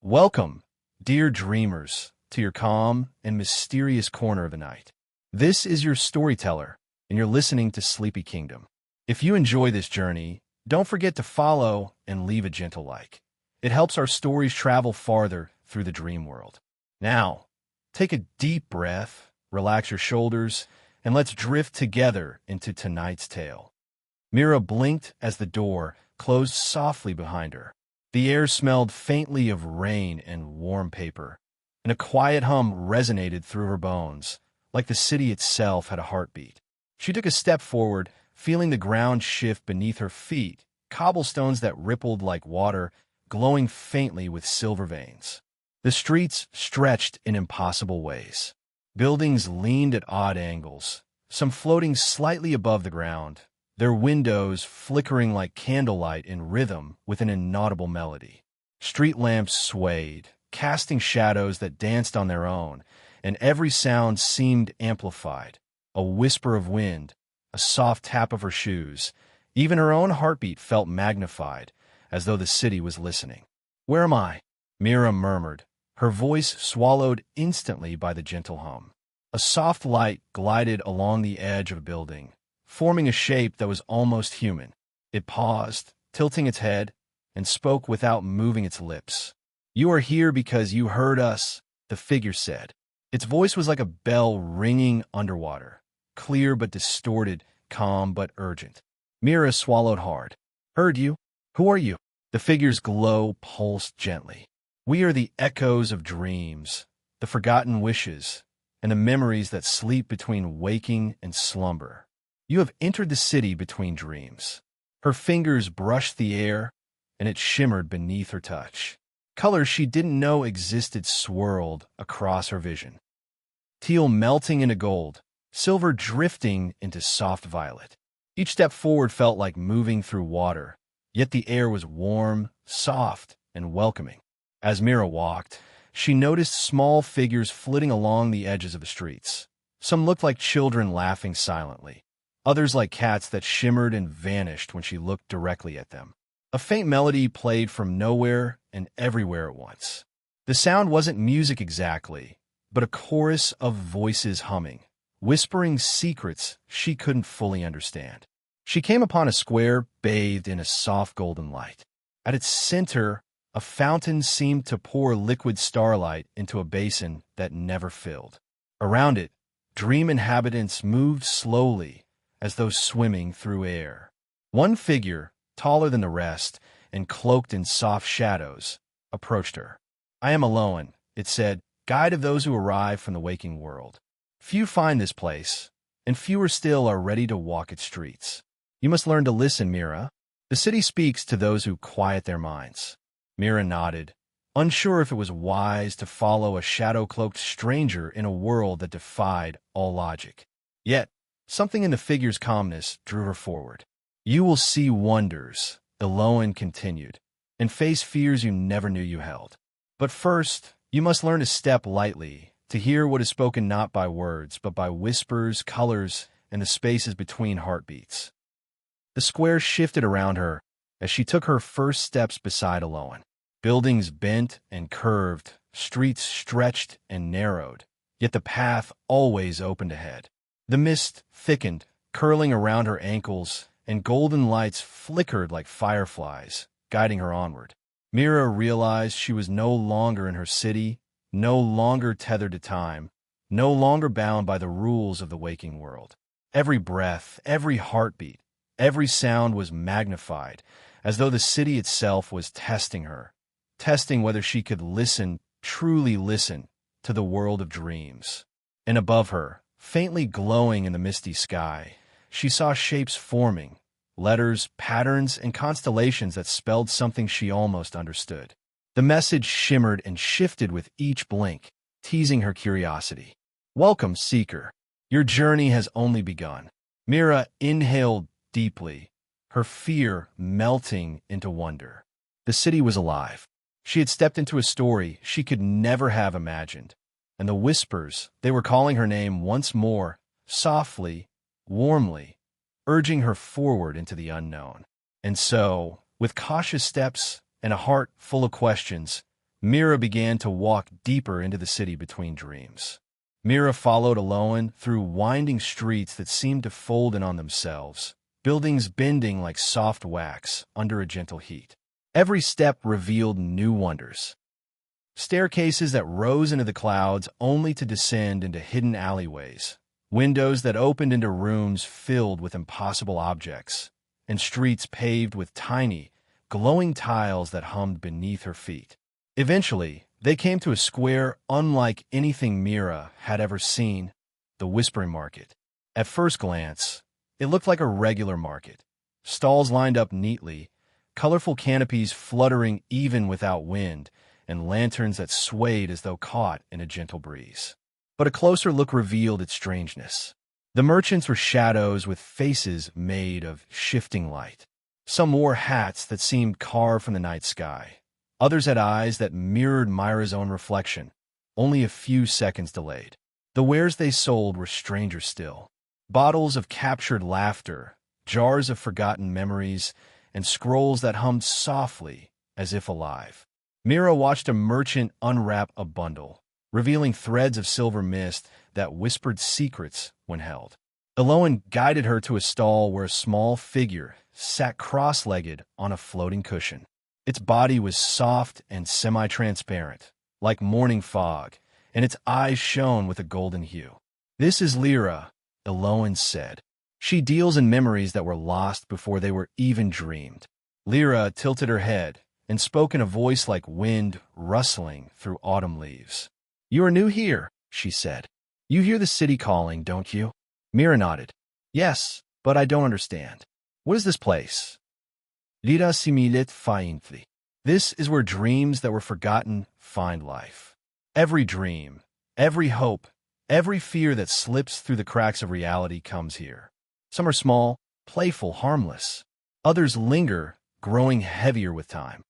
Welcome, dear dreamers, to your calm and mysterious corner of the night. This is your storyteller, and you're listening to Sleepy Kingdom. If you enjoy this journey, don't forget to follow and leave a gentle like. It helps our stories travel farther through the dream world. Now, take a deep breath, relax your shoulders, and let's drift together into tonight's tale. Mira blinked as the door closed softly behind her. The air smelled faintly of rain and warm paper, and a quiet hum resonated through her bones, like the city itself had a heartbeat. She took a step forward, feeling the ground shift beneath her feet, cobblestones that rippled like water, glowing faintly with silver veins. The streets stretched in impossible ways. Buildings leaned at odd angles, some floating slightly above the ground, their windows flickering like candlelight in rhythm with an inaudible melody. Street lamps swayed, casting shadows that danced on their own, and every sound seemed amplified. A whisper of wind, a soft tap of her shoes, even her own heartbeat felt magnified, as though the city was listening. "Where am I?" Mira murmured, her voice swallowed instantly by the gentle hum. A soft light glided along the edge of a building, forming a shape that was almost human. It paused, tilting its head, and spoke without moving its lips. "You are here because you heard us," the figure said. Its voice was like a bell ringing underwater, clear but distorted, calm but urgent. Mira swallowed hard. "Heard you? Who are you?" The figure's glow pulsed gently. "We are the echoes of dreams, the forgotten wishes, and the memories that sleep between waking and slumber. You have entered the city between dreams." Her fingers brushed the air, and it shimmered beneath her touch. Colors she didn't know existed swirled across her vision. Teal melting into gold, silver drifting into soft violet. Each step forward felt like moving through water, yet the air was warm, soft, and welcoming. As Mira walked, she noticed small figures flitting along the edges of the streets. Some looked like children laughing silently, others like cats that shimmered and vanished when she looked directly at them. A faint melody played from nowhere and everywhere at once. The sound wasn't music exactly, but a chorus of voices humming, whispering secrets she couldn't fully understand. She came upon a square bathed in a soft golden light. At its center, a fountain seemed to pour liquid starlight into a basin that never filled. Around it, dream inhabitants moved slowly, as though swimming through air. One figure, taller than the rest and cloaked in soft shadows, approached her. "I am alone," it said, "guide of those who arrive from the waking world. Few find this place, and fewer still are ready to walk its streets. You must learn to listen, Mira. The city speaks to those who quiet their minds." Mira nodded, unsure if it was wise to follow a shadow-cloaked stranger in a world that defied all logic. Yet, something in the figure's calmness drew her forward. "You will see wonders," Eloan continued, "and face fears you never knew you held. But first, you must learn to step lightly, to hear what is spoken not by words, but by whispers, colors, and the spaces between heartbeats." The square shifted around her as she took her first steps beside Eloan. Buildings bent and curved, streets stretched and narrowed, yet the path always opened ahead. The mist thickened, curling around her ankles, and golden lights flickered like fireflies, guiding her onward. Mira realized she was no longer in her city, no longer tethered to time, no longer bound by the rules of the waking world. Every breath, every heartbeat, every sound was magnified, as though the city itself was testing her, testing whether she could listen, truly listen, to the world of dreams. And above her, faintly glowing in the misty sky, she saw shapes forming, letters, patterns, and constellations that spelled something she almost understood. The message shimmered and shifted with each blink, teasing her curiosity. "Welcome, seeker. Your journey has only begun." Mira inhaled deeply, her fear melting into wonder. The city was alive. She had stepped into a story she could never have imagined, and the whispers, they were calling her name once more, softly, warmly, urging her forward into the unknown. And so, with cautious steps and a heart full of questions, Mira began to walk deeper into the city between dreams. Mira followed Aloan through winding streets that seemed to fold in on themselves, buildings bending like soft wax under a gentle heat. Every step revealed new wonders. Staircases that rose into the clouds only to descend into hidden alleyways, windows that opened into rooms filled with impossible objects, and streets paved with tiny, glowing tiles that hummed beneath her feet. Eventually, they came to a square unlike anything Mira had ever seen, the Whispering Market. At first glance, it looked like a regular market. Stalls lined up neatly, colorful canopies fluttering even without wind, and lanterns that swayed as though caught in a gentle breeze. But a closer look revealed its strangeness. The merchants were shadows with faces made of shifting light. Some wore hats that seemed carved from the night sky. Others had eyes that mirrored Myra's own reflection, only a few seconds delayed. The wares they sold were stranger still. Bottles of captured laughter, jars of forgotten memories, and scrolls that hummed softly as if alive. Mira watched a merchant unwrap a bundle, revealing threads of silver mist that whispered secrets when held. Aloan guided her to a stall where a small figure sat cross-legged on a floating cushion. Its body was soft and semi-transparent, like morning fog, and its eyes shone with a golden hue. "This is Lyra," Aloan said. "She deals in memories that were lost before they were even dreamed." Lyra tilted her head and spoke in a voice like wind rustling through autumn leaves. "You are new here," she said. "You hear the city calling, don't you?" Mira nodded. "Yes, but I don't understand. What is this place?" Lyra similit faintly. "This is where dreams that were forgotten find life. Every dream, every hope, every fear that slips through the cracks of reality comes here. Some are small, playful, harmless. Others linger, growing heavier with time."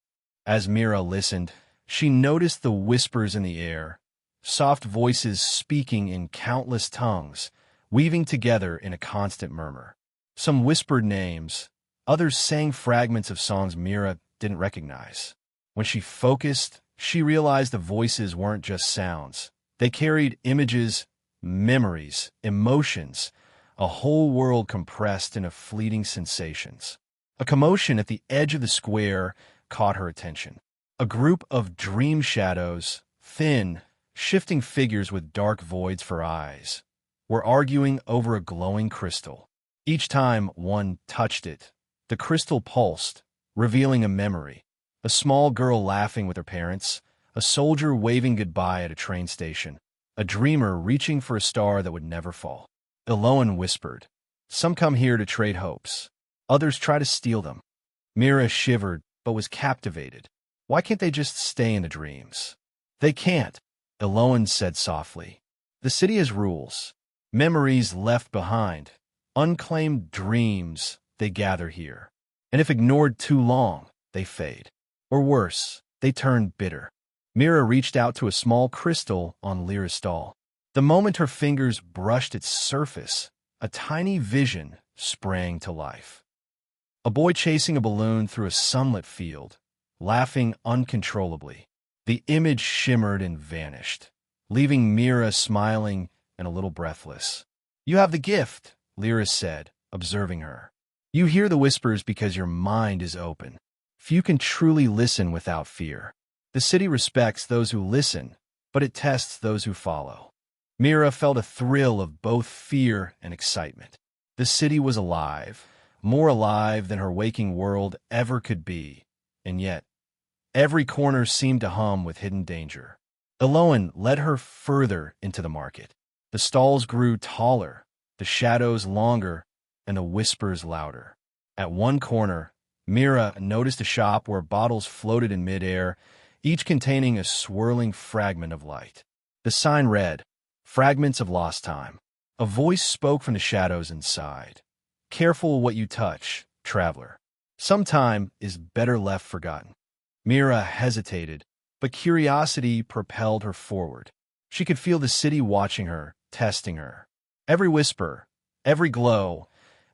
As Mira listened, she noticed the whispers in the air, soft voices speaking in countless tongues, weaving together in a constant murmur. Some whispered names, others sang fragments of songs Mira didn't recognize. When she focused, she realized the voices weren't just sounds. They carried images, memories, emotions, a whole world compressed into fleeting sensations. A commotion at the edge of the square caught her attention. A group of dream shadows, thin, shifting figures with dark voids for eyes, were arguing over a glowing crystal. Each time one touched it, the crystal pulsed, revealing a memory. A small girl laughing with her parents, a soldier waving goodbye at a train station, a dreamer reaching for a star that would never fall. Aloan whispered, "Some come here to trade hopes. Others try to steal them." Mira shivered, but was captivated. Why can't they just stay in the dreams? "They can't," Aloan said softly. "The city has rules. Memories left behind. Unclaimed dreams, they gather here. And if ignored too long, they fade. Or worse, they turn bitter." Mira reached out to a small crystal on Lyra's stall. The moment her fingers brushed its surface, a tiny vision sprang to life. A boy chasing a balloon through a sunlit field, laughing uncontrollably. The image shimmered and vanished, leaving Mira smiling and a little breathless. "You have the gift," Lyra said, observing her. "You hear the whispers because your mind is open. Few can truly listen without fear. The city respects those who listen, but it tests those who follow." Mira felt a thrill of both fear and excitement. The city was alive, more alive than her waking world ever could be, and yet every corner seemed to hum with hidden danger. Aloan led her further into the market. The stalls grew taller, the shadows longer, and the whispers louder. At one corner, Mira noticed a shop where bottles floated in midair, each containing a swirling fragment of light. The sign read, "Fragments of Lost Time." A voice spoke from the shadows inside. "Careful what you touch, traveler. Some time is better left forgotten." Mira hesitated, but curiosity propelled her forward. She could feel the city watching her, testing her. Every whisper, every glow,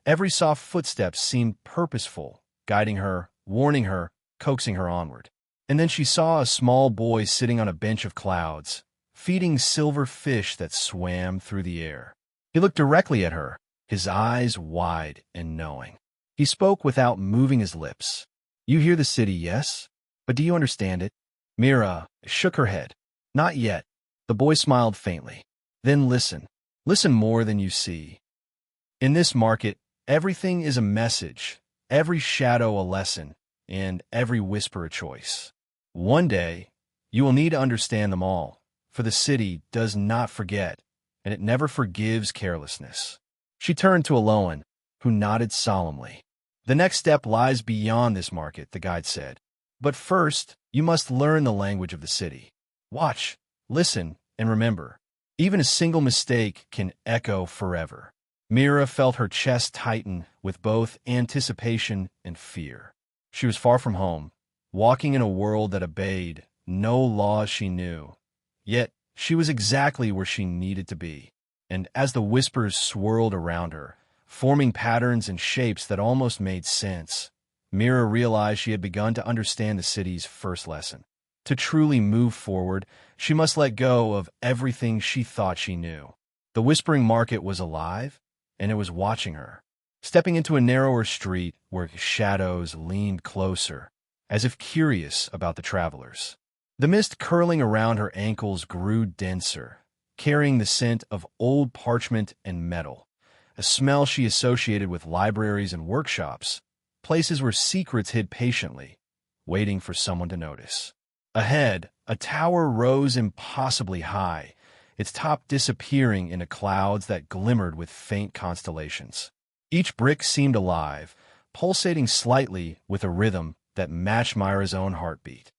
every soft footstep seemed purposeful, guiding her, warning her, coaxing her onward. And then she saw a small boy sitting on a bench of clouds, feeding silver fish that swam through the air. He looked directly at her, his eyes wide and knowing. He spoke without moving his lips. "You hear the city, yes? But do you understand it?" Mira shook her head. "Not yet." The boy smiled faintly. "Then listen. Listen more than you see. In this market, everything is a message, every shadow a lesson, and every whisper a choice. One day, you will need to understand them all, for the city does not forget, and it never forgives carelessness." She turned to Aloan, who nodded solemnly. "The next step lies beyond this market," the guide said. "But first, you must learn the language of the city. Watch, listen, and remember, even a single mistake can echo forever." Mira felt her chest tighten with both anticipation and fear. She was far from home, walking in a world that obeyed no laws she knew. Yet she was exactly where she needed to be. And as the whispers swirled around her, forming patterns and shapes that almost made sense, Mira realized she had begun to understand the city's first lesson. To truly move forward, she must let go of everything she thought she knew. The whispering market was alive, and it was watching her. Stepping into a narrower street where shadows leaned closer, as if curious about the travelers. The mist curling around her ankles grew denser, carrying the scent of old parchment and metal, a smell she associated with libraries and workshops, places where secrets hid patiently, waiting for someone to notice. Ahead, a tower rose impossibly high, its top disappearing into clouds that glimmered with faint constellations. Each brick seemed alive, pulsating slightly with a rhythm that matched Myra's own heartbeat.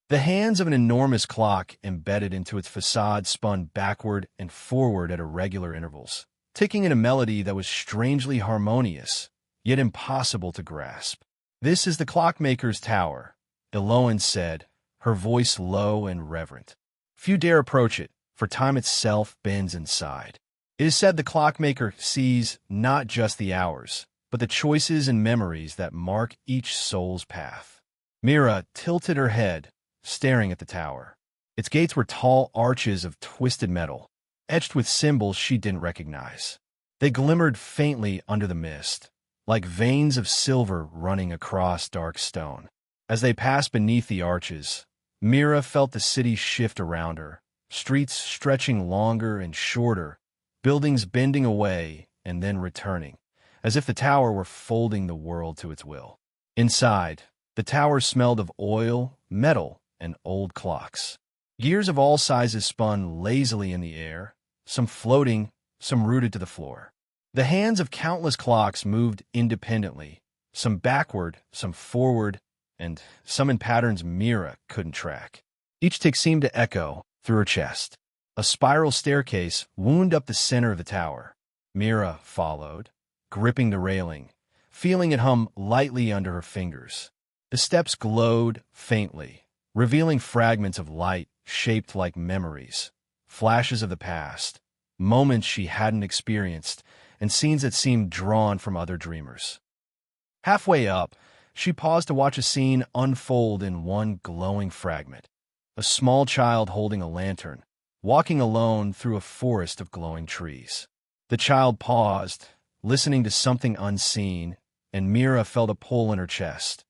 The hands of an enormous clock embedded into its facade spun backward and forward at irregular intervals, ticking in a melody that was strangely harmonious, yet impossible to grasp. "This is the clockmaker's tower," Eloan said, her voice low and reverent. "Few dare approach it, for time itself bends inside. It is said the clockmaker sees not just the hours, but the choices and memories that mark each soul's path." Mira tilted her head, staring at the tower. Its gates were tall arches of twisted metal, etched with symbols she didn't recognize. They glimmered faintly under the mist, like veins of silver running across dark stone. As they passed beneath the arches, Mira felt the city shift around her, streets stretching longer and shorter, buildings bending away and then returning, as if the tower were folding the world to its will. Inside, the tower smelled of oil, metal, and old clocks. Gears of all sizes spun lazily in the air, some floating, some rooted to the floor. The hands of countless clocks moved independently, some backward, some forward, and some in patterns Mira couldn't track. Each tick seemed to echo through her chest. A spiral staircase wound up the center of the tower. Mira followed, gripping the railing, feeling it hum lightly under her fingers. The steps glowed faintly, revealing fragments of light shaped like memories, flashes of the past, moments she hadn't experienced, and scenes that seemed drawn from other dreamers. Halfway up, she paused to watch a scene unfold in one glowing fragment. A small child holding a lantern, walking alone through a forest of glowing trees. The child paused, listening to something unseen, and Mira felt a pull in her chest,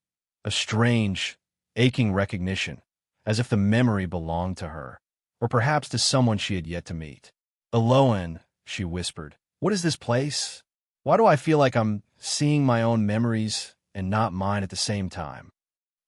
a strange, aching recognition, as if the memory belonged to her, or perhaps to someone she had yet to meet. "Eloan," she whispered, "what is this place? Why do I feel like I'm seeing my own memories and not mine at the same time?"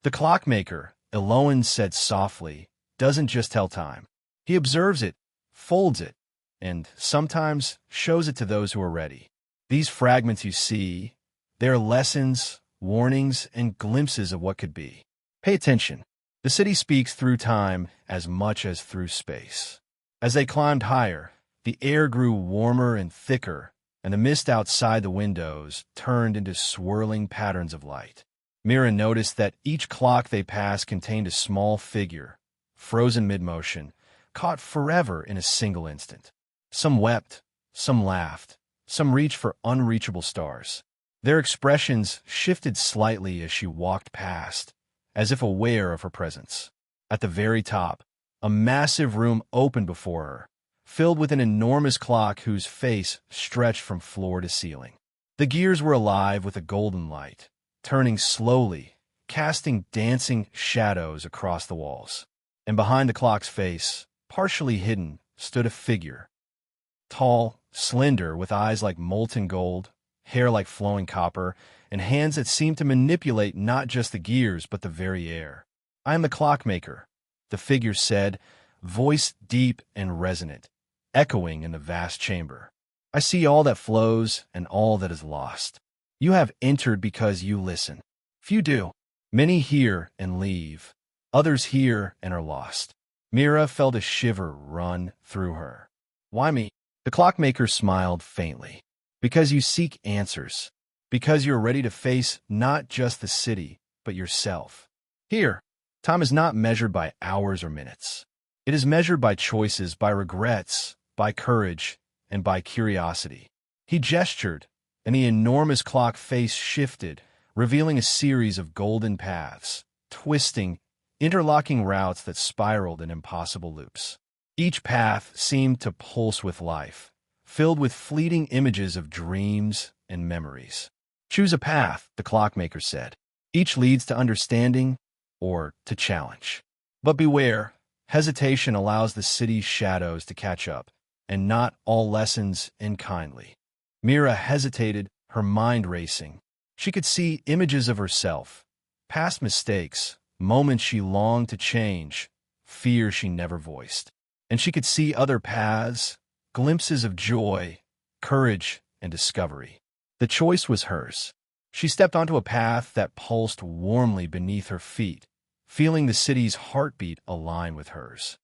"The clockmaker," Eloan said softly, "doesn't just tell time. He observes it, folds it, and sometimes shows it to those who are ready. These fragments you see, they're lessons, warnings, and glimpses of what could be. Pay attention. The city speaks through time as much as through space." As they climbed higher, the air grew warmer and thicker, and the mist outside the windows turned into swirling patterns of light. Mira noticed that each clock they passed contained a small figure, frozen mid-motion, caught forever in a single instant. Some wept, some laughed, some reached for unreachable stars. Their expressions shifted slightly as she walked past, as if aware of her presence. At the very top, a massive room opened before her, filled with an enormous clock whose face stretched from floor to ceiling. The gears were alive with a golden light, turning slowly, casting dancing shadows across the walls. And behind the clock's face, partially hidden, stood a figure. Tall, slender, with eyes like molten gold, hair like flowing copper, and hands that seemed to manipulate not just the gears but the very air. "I am the clockmaker," the figure said, voice deep and resonant, echoing in the vast chamber. "I see all that flows and all that is lost. You have entered because you listen. Few do. Many hear and leave. Others hear and are lost." Mira felt a shiver run through her. "Why me?" The clockmaker smiled faintly. "Because you seek answers. Because you're ready to face not just the city, but yourself. Here, time is not measured by hours or minutes. It is measured by choices, by regrets, by courage, and by curiosity." He gestured, and the enormous clock face shifted, revealing a series of golden paths, twisting, interlocking routes that spiraled in impossible loops. Each path seemed to pulse with life, filled with fleeting images of dreams and memories. "Choose a path," the clockmaker said. "Each leads to understanding or to challenge. But beware, hesitation allows the city's shadows to catch up, and not all lessons end kindly." Mira hesitated, her mind racing. She could see images of herself, past mistakes, moments she longed to change, fear she never voiced. And she could see other paths, glimpses of joy, courage, and discovery. The choice was hers. She stepped onto a path that pulsed warmly beneath her feet, feeling the city's heartbeat align with hers.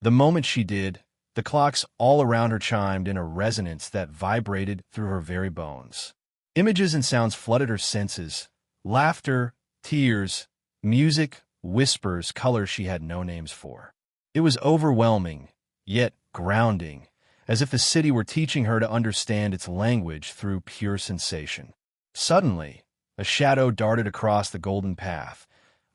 The moment she did, the clocks all around her chimed in a resonance that vibrated through her very bones. Images and sounds flooded her senses: laughter, tears, music, whispers, colors she had no names for. It was overwhelming, yet grounding, as if the city were teaching her to understand its language through pure sensation. Suddenly, a shadow darted across the golden path,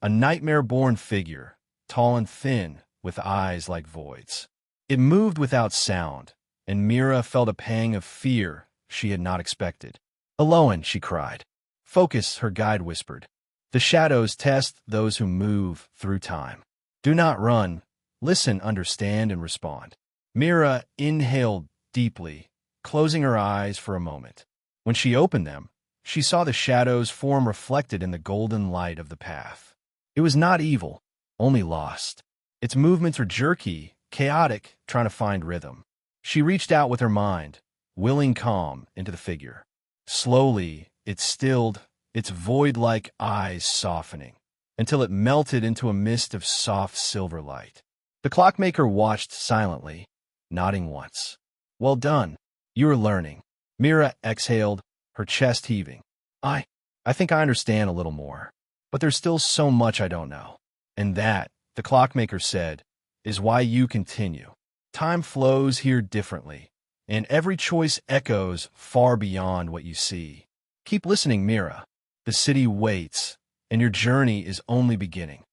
a nightmare-born figure, tall and thin, with eyes like voids. It moved without sound, and Mira felt a pang of fear she had not expected. "Aloan," she cried. "Focus," her guide whispered. "The shadows test those who move through time. Do not run. Listen, understand, and respond." Mira inhaled deeply, closing her eyes for a moment. When she opened them, she saw the shadow's form reflected in the golden light of the path. It was not evil, only lost. Its movements were jerky, chaotic, trying to find rhythm. She reached out with her mind, willing calm into the figure. Slowly, it stilled, its void-like eyes softening, until it melted into a mist of soft silver light. The clockmaker watched silently, nodding once. "Well done. You are learning." Mira exhaled, her chest heaving. I think I understand a little more, but there's still so much I don't know. And that," the clockmaker said, "is why you continue. Time flows here differently, and every choice echoes far beyond what you see. Keep listening, Mira. The city waits, and your journey is only beginning."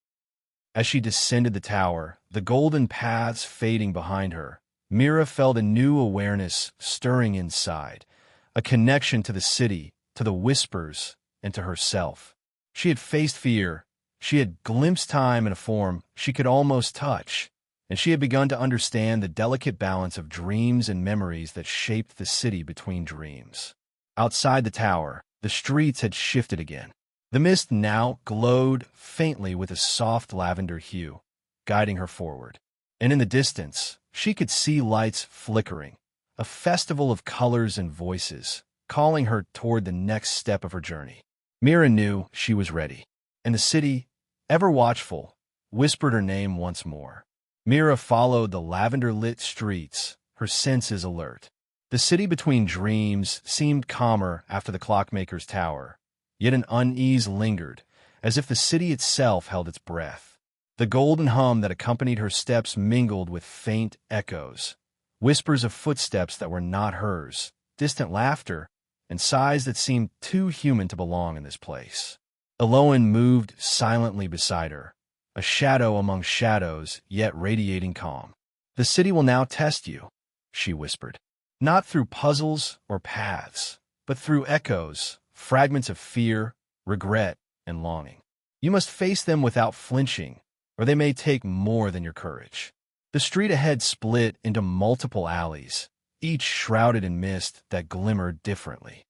As she descended the tower, the golden paths fading behind her, Mira felt a new awareness stirring inside, a connection to the city, to the whispers, and to herself. She had faced fear. She had glimpsed time in a form she could almost touch, and she had begun to understand the delicate balance of dreams and memories that shaped the city between dreams. Outside the tower, the streets had shifted again. The mist now glowed faintly with a soft lavender hue, guiding her forward. And in the distance, she could see lights flickering, a festival of colors and voices, calling her toward the next step of her journey. Mira knew she was ready, and the city, ever watchful, whispered her name once more. Mira followed the lavender-lit streets, her senses alert. The city between dreams seemed calmer after the clockmaker's tower, yet an unease lingered, as if the city itself held its breath. The golden hum that accompanied her steps mingled with faint echoes, whispers of footsteps that were not hers, distant laughter, and sighs that seemed too human to belong in this place. Eloin moved silently beside her, a shadow among shadows, yet radiating calm. "The city will now test you," she whispered. "Not through puzzles or paths, but through echoes, fragments of fear, regret, and longing. You must face them without flinching, or they may take more than your courage." The street ahead split into multiple alleys, each shrouded in mist that glimmered differently.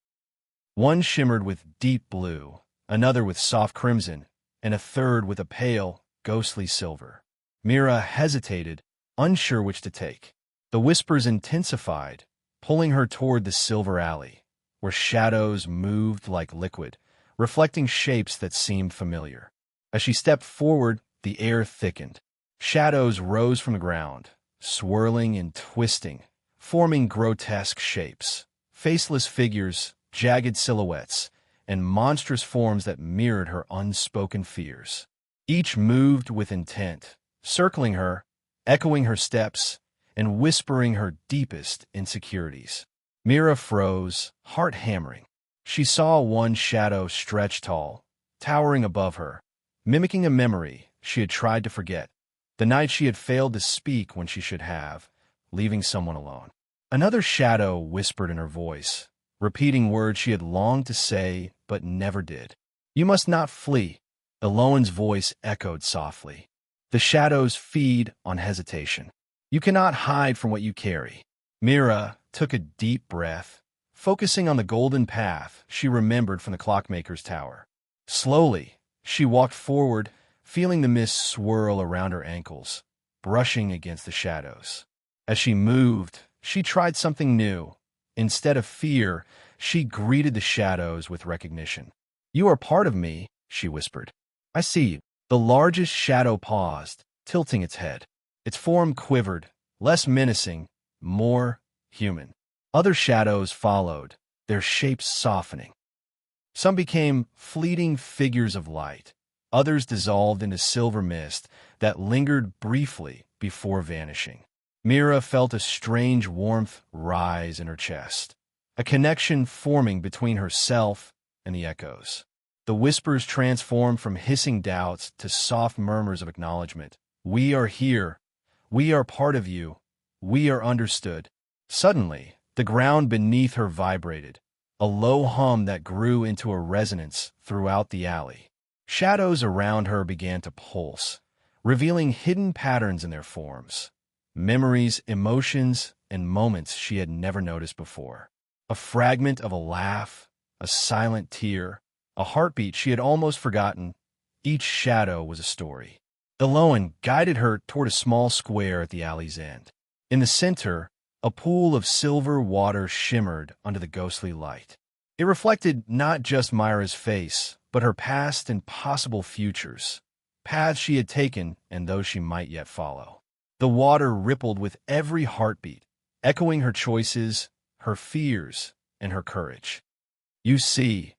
One shimmered with deep blue, another with soft crimson, and a third with a pale, ghostly silver. Mira hesitated, unsure which to take. The whispers intensified, pulling her toward the silver alley, where shadows moved like liquid, reflecting shapes that seemed familiar. As she stepped forward, the air thickened. Shadows rose from the ground, swirling and twisting, forming grotesque shapes. Faceless figures, jagged silhouettes, and monstrous forms that mirrored her unspoken fears. Each moved with intent, circling her, echoing her steps, and whispering her deepest insecurities. Mira froze, heart hammering. She saw one shadow stretch tall, towering above her, mimicking a memory she had tried to forget, the night she had failed to speak when she should have, leaving someone alone. Another shadow whispered in her voice, repeating words she had longed to say but never did. "You must not flee," Eloin's voice echoed softly. "The shadows feed on hesitation. You cannot hide from what you carry." Mira took a deep breath, focusing on the golden path she remembered from the clockmaker's tower. Slowly, she walked forward, feeling the mist swirl around her ankles, brushing against the shadows. As she moved, she tried something new. Instead of fear, she greeted the shadows with recognition. "You are part of me," she whispered. "I see you." The largest shadow paused, tilting its head. Its form quivered, less menacing, more human. Other shadows followed, their shapes softening. Some became fleeting figures of light. Others dissolved into silver mist that lingered briefly before vanishing. Mira felt a strange warmth rise in her chest, a connection forming between herself and the echoes. The whispers transformed from hissing doubts to soft murmurs of acknowledgement. "We are here. We are part of you. We are understood." Suddenly, the ground beneath her vibrated, a low hum that grew into a resonance throughout the alley. Shadows around her began to pulse, revealing hidden patterns in their forms. Memories, emotions, and moments she had never noticed before. A fragment of a laugh, a silent tear, a heartbeat she had almost forgotten. Each shadow was a story. Eloin guided her toward a small square at the alley's end. In the center, a pool of silver water shimmered under the ghostly light. It reflected not just Myra's face, but her past and possible futures, paths she had taken and those she might yet follow. The water rippled with every heartbeat, echoing her choices, her fears, and her courage. "You see,"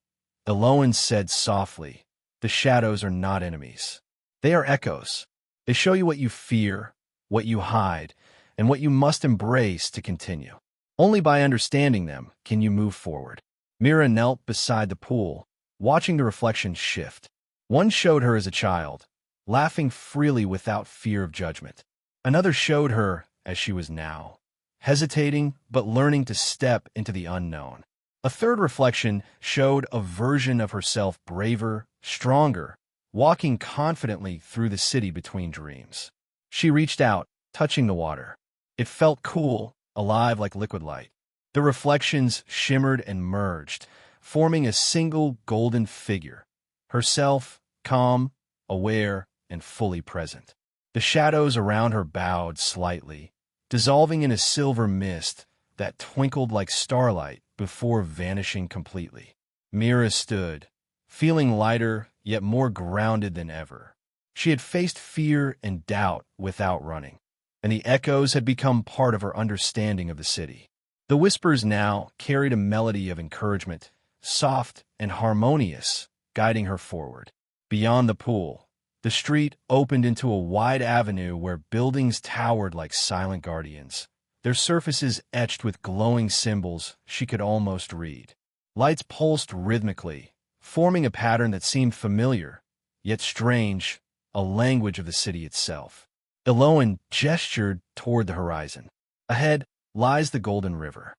Eloin said softly, "the shadows are not enemies. They are echoes. They show you what you fear, what you hide, and what you must embrace to continue. Only by understanding them can you move forward." Mira knelt beside the pool, watching the reflections shift. One showed her as a child, laughing freely without fear of judgment. Another showed her as she was now, hesitating but learning to step into the unknown. A third reflection showed a version of herself braver, stronger, walking confidently through the city between dreams. She reached out, touching the water. It felt cool, alive like liquid light. The reflections shimmered and merged, forming a single golden figure, herself calm, aware, and fully present. The shadows around her bowed slightly, dissolving in a silver mist that twinkled like starlight before vanishing completely. Mira stood, feeling lighter yet more grounded than ever. She had faced fear and doubt without running, and the echoes had become part of her understanding of the city. The whispers now carried a melody of encouragement, soft and harmonious, guiding her forward. Beyond the pool, the street opened into a wide avenue where buildings towered like silent guardians, their surfaces etched with glowing symbols she could almost read. Lights pulsed rhythmically, forming a pattern that seemed familiar, yet strange, a language of the city itself. Eloan gestured toward the horizon. Ahead lies the Golden River.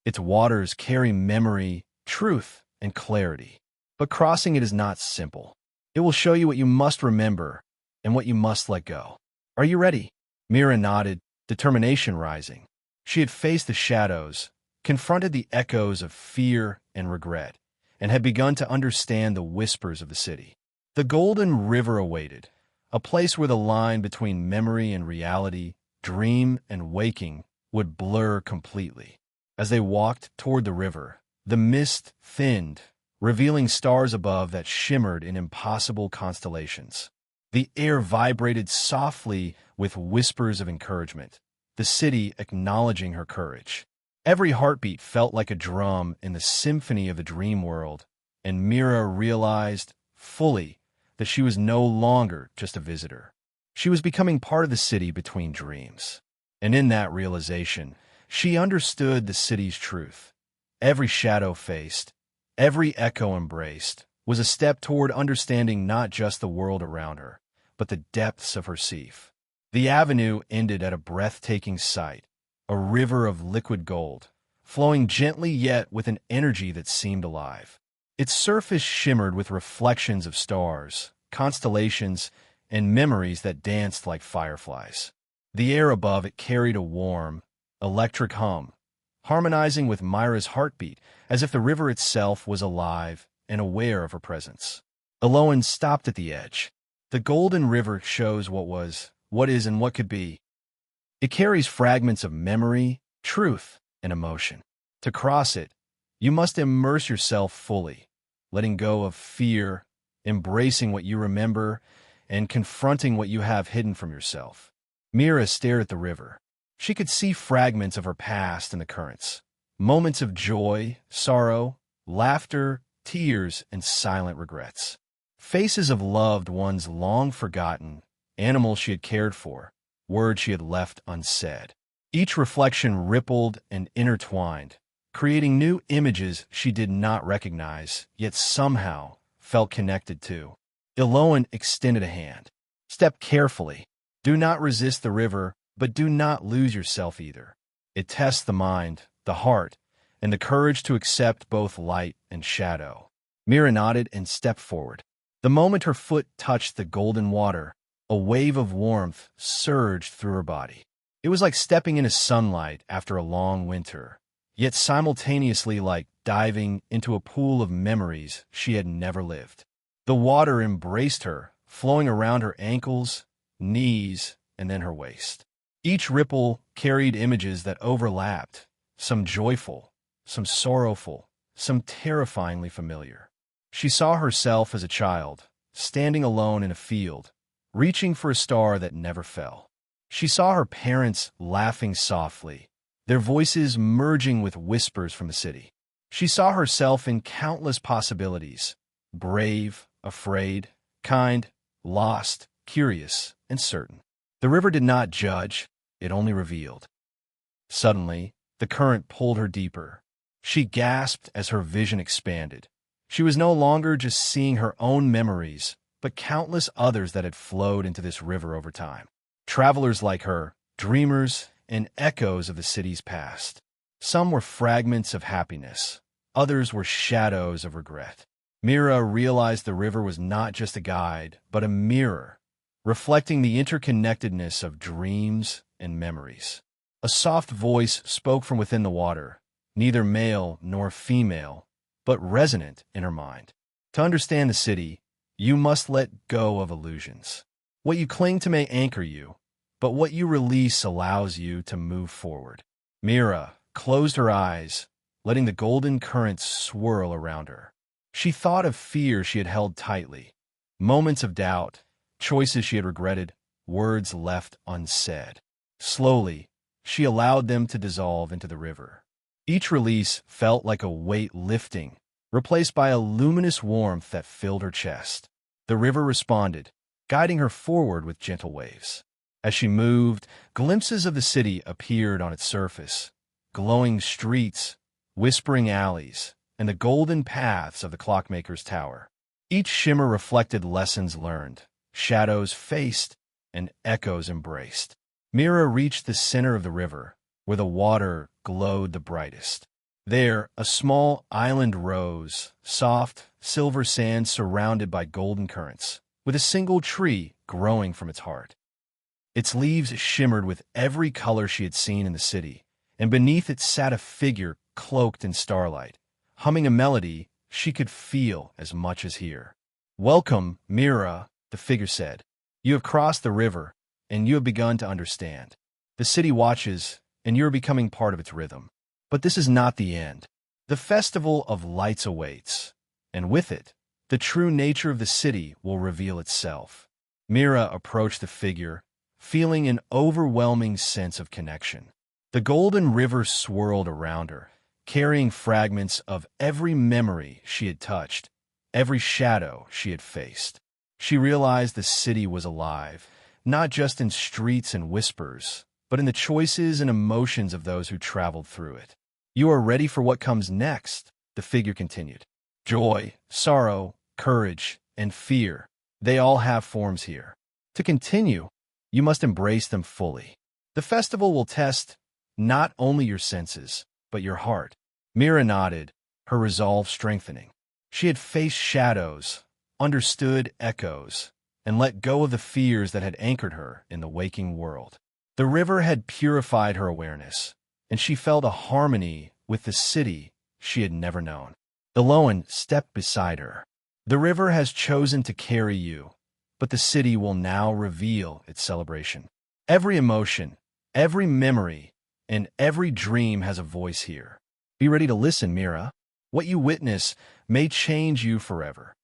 Its waters carry memory, truth, and clarity. But crossing it is not simple. It will show you what you must remember and what you must let go. Are you ready? Mira nodded, determination rising. She had faced the shadows, confronted the echoes of fear and regret, and had begun to understand the whispers of the city. The Golden River awaited, a place where the line between memory and reality, dream and waking, would blur completely. As they walked toward the river, the mist thinned, revealing stars above that shimmered in impossible constellations. The air vibrated softly with whispers of encouragement, the city acknowledging her courage. Every heartbeat felt like a drum in the symphony of the dream world, and Mira realized fully that she was no longer just a visitor. She was becoming part of the city between dreams. And in that realization, she understood the city's truth. Every shadow faced, every echo embraced, was a step toward understanding not just the world around her, but the depths of her seef. The avenue ended at a breathtaking sight, a river of liquid gold, flowing gently yet with an energy that seemed alive. Its surface shimmered with reflections of stars, constellations, and memories that danced like fireflies. The air above it carried a warm, electric hum, harmonizing with Myra's heartbeat, as if the river itself was alive and aware of her presence. Eloan stopped at the edge. The Golden River shows what was, what is, and what could be. It carries fragments of memory, truth, and emotion. To cross it, you must immerse yourself fully, letting go of fear, embracing what you remember, and confronting what you have hidden from yourself. Mira stared at the river. She could see fragments of her past in the currents, moments of joy, sorrow, laughter, tears, and silent regrets. Faces of loved ones long forgotten, animals she had cared for, words she had left unsaid. Each reflection rippled and intertwined, creating new images she did not recognize, yet somehow felt connected to. Eloan extended a hand. Step carefully. Do not resist the river, but do not lose yourself either. It tests the mind, the heart, and the courage to accept both light and shadow. Mira nodded and stepped forward. The moment her foot touched the golden water, a wave of warmth surged through her body. It was like stepping into sunlight after a long winter, yet simultaneously like diving into a pool of memories she had never lived. The water embraced her, flowing around her ankles, knees, and then her waist. Each ripple carried images that overlapped, some joyful, some sorrowful, some terrifyingly familiar. She saw herself as a child, standing alone in a field, reaching for a star that never fell. She saw her parents laughing softly, their voices merging with whispers from the city. She saw herself in countless possibilities, brave, afraid, kind, lost, curious, and certain. The river did not judge, it only revealed. Suddenly, the current pulled her deeper. She gasped as her vision expanded. She was no longer just seeing her own memories, but countless others that had flowed into this river over time. Travelers like her, dreamers, and echoes of the city's past. Some were fragments of happiness, others were shadows of regret. Mira realized the river was not just a guide, but a mirror, reflecting the interconnectedness of dreams and memories. A soft voice spoke from within the water, neither male nor female, but resonant in her mind. To understand the city, you must let go of illusions. What you cling to may anchor you, but what you release allows you to move forward. Mira closed her eyes, letting the golden currents swirl around her. She thought of fear she had held tightly, moments of doubt, choices she had regretted, words left unsaid. Slowly, she allowed them to dissolve into the river. Each release felt like a weight lifting, replaced by a luminous warmth that filled her chest. The river responded, guiding her forward with gentle waves. As she moved, glimpses of the city appeared on its surface, glowing streets, whispering alleys, and the golden paths of the clockmaker's tower. Each shimmer reflected lessons learned, shadows faced, and echoes embraced. Mira reached the center of the river, where the water glowed the brightest. There, a small island rose, soft, silver sand surrounded by golden currents, with a single tree growing from its heart. Its leaves shimmered with every color she had seen in the city, and beneath it sat a figure cloaked in starlight, humming a melody she could feel as much as hear. "Welcome, Mira," the figure said. "You have crossed the river, and you have begun to understand. The city watches, and you are becoming part of its rhythm. But this is not the end. The Festival of Lights awaits, and with it, the true nature of the city will reveal itself." Mira approached the figure, feeling an overwhelming sense of connection. The golden river swirled around her, carrying fragments of every memory she had touched, every shadow she had faced. She realized the city was alive, not just in streets and whispers, but in the choices and emotions of those who traveled through it. "You are ready for what comes next," the figure continued. "Joy, sorrow, courage, and fear, they all have forms here. To continue, you must embrace them fully. The festival will test not only your senses, but your heart." Mira nodded, her resolve strengthening. She had faced shadows, understood echoes, and let go of the fears that had anchored her in the waking world. The river had purified her awareness, and she felt a harmony with the city she had never known. Eloan stepped beside her. "The river has chosen to carry you, but the city will now reveal its celebration. Every emotion, every memory, and every dream has a voice here. Be ready to listen, Mira. What you witness may change you forever."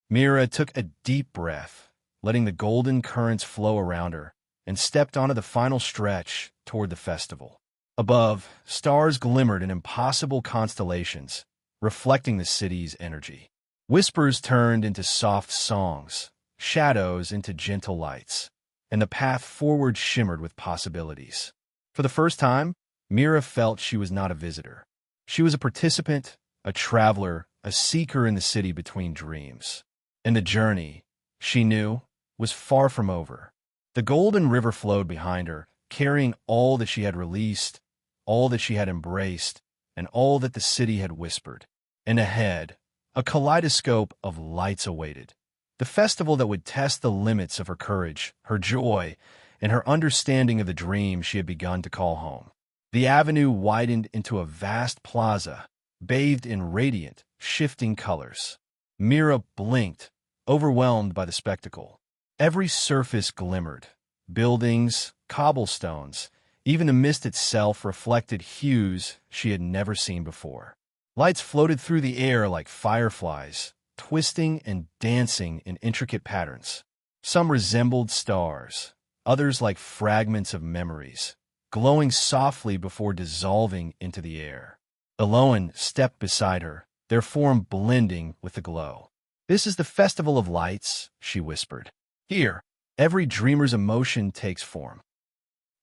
Mira took a deep breath, letting the golden currents flow around her, and stepped onto the final stretch toward the festival. Above, stars glimmered in impossible constellations, reflecting the city's energy. Whispers turned into soft songs, shadows into gentle lights, and the path forward shimmered with possibilities. For the first time, Mira felt she was not a visitor. She was a participant, a traveler, a seeker in the city between dreams. And the journey, she knew, was far from over. The golden river flowed behind her, carrying all that she had released, all that she had embraced, and all that the city had whispered. And ahead, a kaleidoscope of lights awaited. The festival that would test the limits of her courage, her joy, and her understanding of the dream she had begun to call home. The avenue widened into a vast plaza, bathed in radiant, shifting colors. Mira blinked, overwhelmed by the spectacle. Every surface glimmered. Buildings, cobblestones, even the mist itself reflected hues she had never seen before. Lights floated through the air like fireflies, twisting and dancing in intricate patterns. Some resembled stars, others like fragments of memories, glowing softly before dissolving into the air. Eloan stepped beside her, their form blending with the glow. "This is the Festival of Lights," she whispered. "Here, every dreamer's emotion takes form.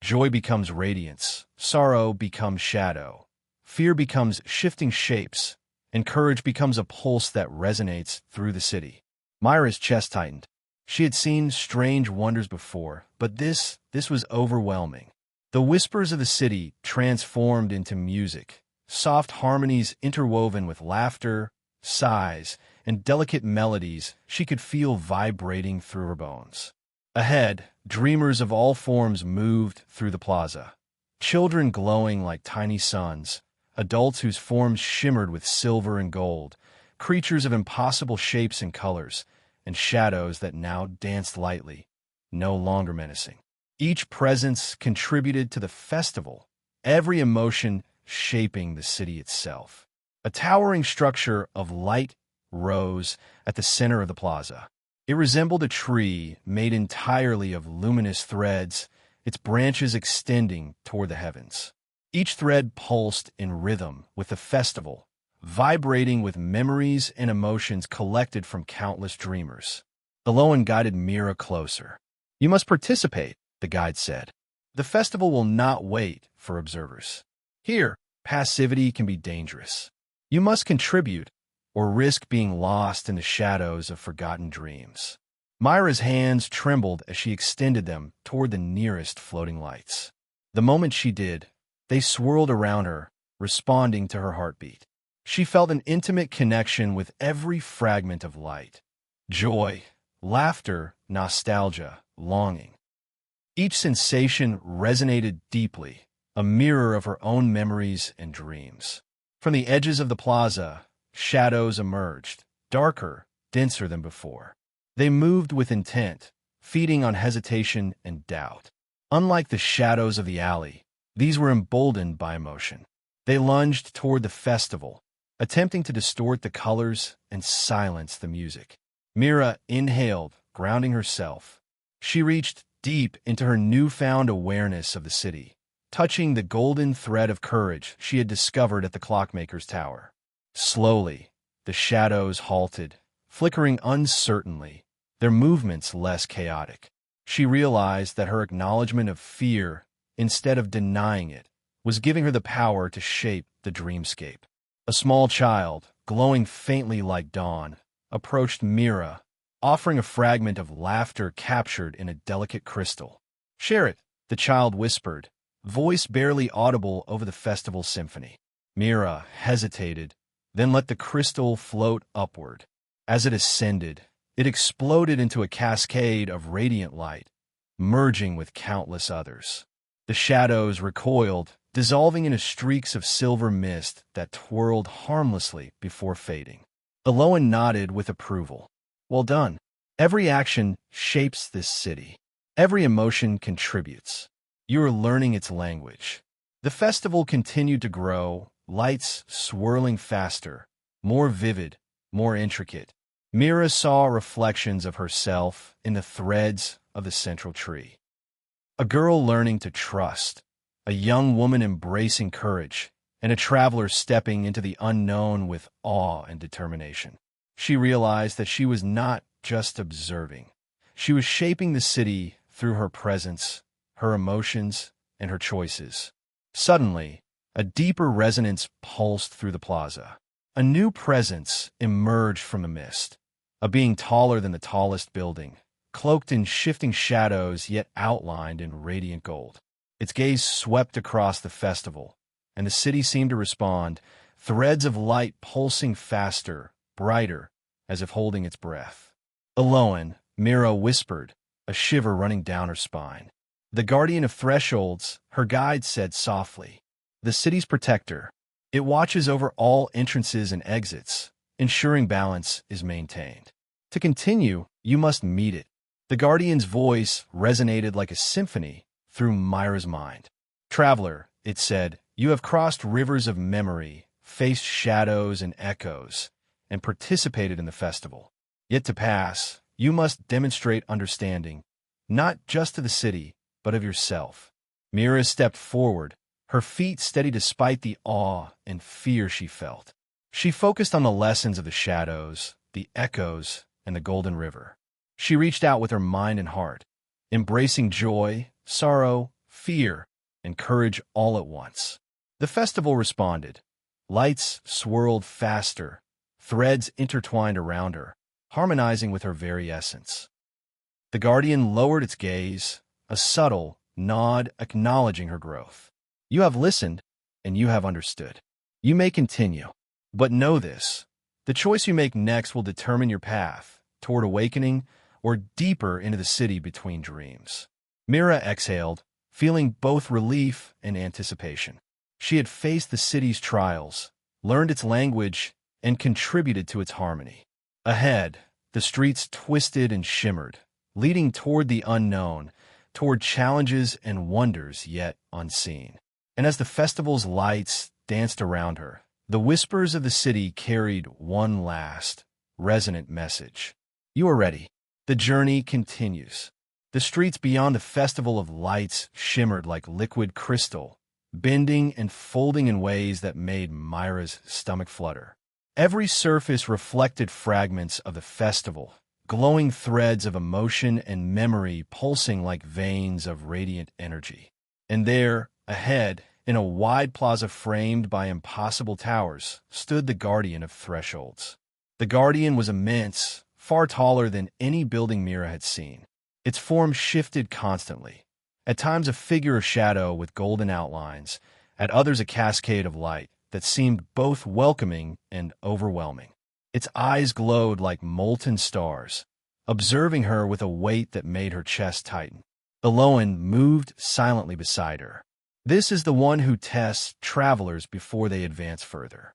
Joy becomes radiance, sorrow becomes shadow, fear becomes shifting shapes, and courage becomes a pulse that resonates through the city." Myra's chest tightened. She had seen strange wonders before, but this was overwhelming. The whispers of the city transformed into music, soft harmonies interwoven with laughter, sighs, and delicate melodies she could feel vibrating through her bones. Ahead, dreamers of all forms moved through the plaza. Children glowing like tiny suns, adults whose forms shimmered with silver and gold, creatures of impossible shapes and colors, and shadows that now danced lightly, no longer menacing. Each presence contributed to the festival, every emotion shaping the city itself. A towering structure of light rose at the center of the plaza. It resembled a tree made entirely of luminous threads, its branches extending toward the heavens. Each thread pulsed in rhythm with the festival, vibrating with memories and emotions collected from countless dreamers. Eloan guided Mira closer. "You must participate," the guide said. "The festival will not wait for observers. Here, passivity can be dangerous. You must contribute, or risk being lost in the shadows of forgotten dreams. Myra's hands trembled as she extended them toward the nearest floating lights. The moment she did, they swirled around her, responding to her heartbeat. She felt an intimate connection with every fragment of light. Joy, laughter, nostalgia, longing. Each sensation resonated deeply, a mirror of her own memories and dreams. From the edges of the plaza, shadows emerged, darker, denser than before. They moved with intent, feeding on hesitation and doubt. Unlike the shadows of the alley, these were emboldened by emotion. They lunged toward the festival, attempting to distort the colors and silence the music. Mira inhaled, grounding herself. She reached deep into her newfound awareness of the city, touching the golden thread of courage she had discovered at the clockmaker's tower. Slowly, the shadows halted, flickering uncertainly, their movements less chaotic. She realized that her acknowledgement of fear, instead of denying it, was giving her the power to shape the dreamscape. A small child, glowing faintly like dawn, approached Mira, offering a fragment of laughter captured in a delicate crystal. "Share it," the child whispered, voice barely audible over the festival symphony. Mira hesitated, then let the crystal float upward. As it ascended, it exploded into a cascade of radiant light, merging with countless others. The shadows recoiled, dissolving into streaks of silver mist that twirled harmlessly before fading. Eloan nodded with approval. "Well done. Every action shapes this city. Every emotion contributes. You are learning its language." The festival continued to grow, lights swirling faster, more vivid, more intricate. Mira saw reflections of herself in the threads of the central tree. A girl learning to trust, a young woman embracing courage, and a traveler stepping into the unknown with awe and determination. She realized that she was not just observing. She was shaping the city through her presence, her emotions, and her choices. Suddenly, a deeper resonance pulsed through the plaza. A new presence emerged from the mist, a being taller than the tallest building, cloaked in shifting shadows yet outlined in radiant gold. Its gaze swept across the festival, and the city seemed to respond, threads of light pulsing faster, brighter, as if holding its breath. "Eloan," Mira whispered, a shiver running down her spine. "The guardian of thresholds," her guide said softly. "The city's protector. It watches over all entrances and exits, ensuring balance is maintained. To continue, you must meet it." The guardian's voice resonated like a symphony through Myra's mind. "Traveler," it said, "you have crossed rivers of memory, faced shadows and echoes, and participated in the festival. Yet to pass, you must demonstrate understanding, not just to the city, but of yourself." Mira stepped forward, her feet steady despite the awe and fear she felt. She focused on the lessons of the shadows, the echoes, and the golden river. She reached out with her mind and heart, embracing joy, sorrow, fear, and courage all at once. The festival responded. Lights swirled faster, threads intertwined around her, harmonizing with her very essence. The guardian lowered its gaze, a subtle nod acknowledging her growth. "You have listened, and you have understood. You may continue. But know this, the choice you make next will determine your path toward awakening or deeper into the city between dreams." Mira exhaled, feeling both relief and anticipation. She had faced the city's trials, learned its language, and contributed to its harmony. Ahead, the streets twisted and shimmered, leading toward the unknown, toward challenges and wonders yet unseen. And as the festival's lights danced around her, the whispers of the city carried one last, resonant message. You are ready. The journey continues. The streets beyond the festival of lights shimmered like liquid crystal, bending and folding in ways that made Myra's stomach flutter. Every surface reflected fragments of the festival, glowing threads of emotion and memory pulsing like veins of radiant energy. And there, ahead, In a wide plaza framed by impossible towers stood the guardian of thresholds. The guardian was immense, far taller than any building Mira had seen. Its form shifted constantly, at times a figure of shadow with golden outlines, at others a cascade of light that seemed both welcoming and overwhelming. Its eyes glowed like molten stars, observing her with a weight that made her chest tighten. Eloan moved silently beside her. This is the one who tests travelers before they advance further.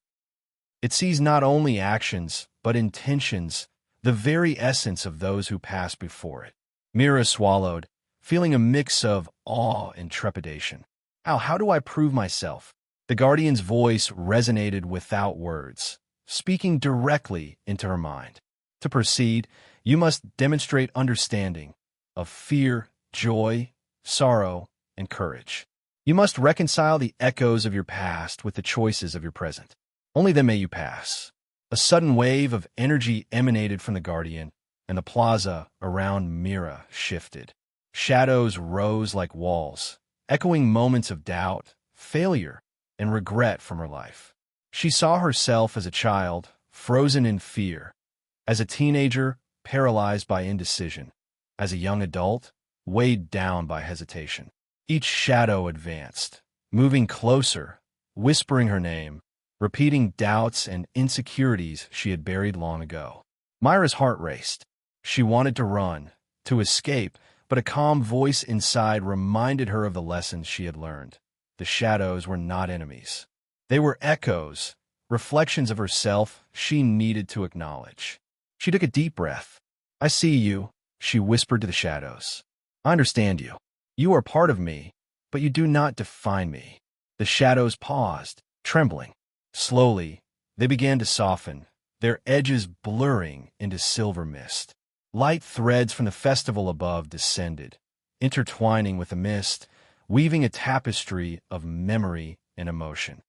It sees not only actions, but intentions, the very essence of those who pass before it. Mira swallowed, feeling a mix of awe and trepidation. How do I prove myself? The guardian's voice resonated without words, speaking directly into her mind. To proceed, you must demonstrate understanding of fear, joy, sorrow, and courage. You must reconcile the echoes of your past with the choices of your present. Only then may you pass. A sudden wave of energy emanated from the guardian, and the plaza around Mira shifted. Shadows rose like walls, echoing moments of doubt, failure, and regret from her life. She saw herself as a child, frozen in fear, as a teenager, paralyzed by indecision, as a young adult, weighed down by hesitation. Each shadow advanced, moving closer, whispering her name, repeating doubts and insecurities she had buried long ago. Myra's heart raced. She wanted to run, to escape, but a calm voice inside reminded her of the lessons she had learned. The shadows were not enemies. They were echoes, reflections of herself she needed to acknowledge. She took a deep breath. "I see you," she whispered to the shadows. "I understand you. You are part of me, but you do not define me." The shadows paused, trembling. Slowly, they began to soften, their edges blurring into silver mist. Light threads from the festival above descended, intertwining with the mist, weaving a tapestry of memory and emotion.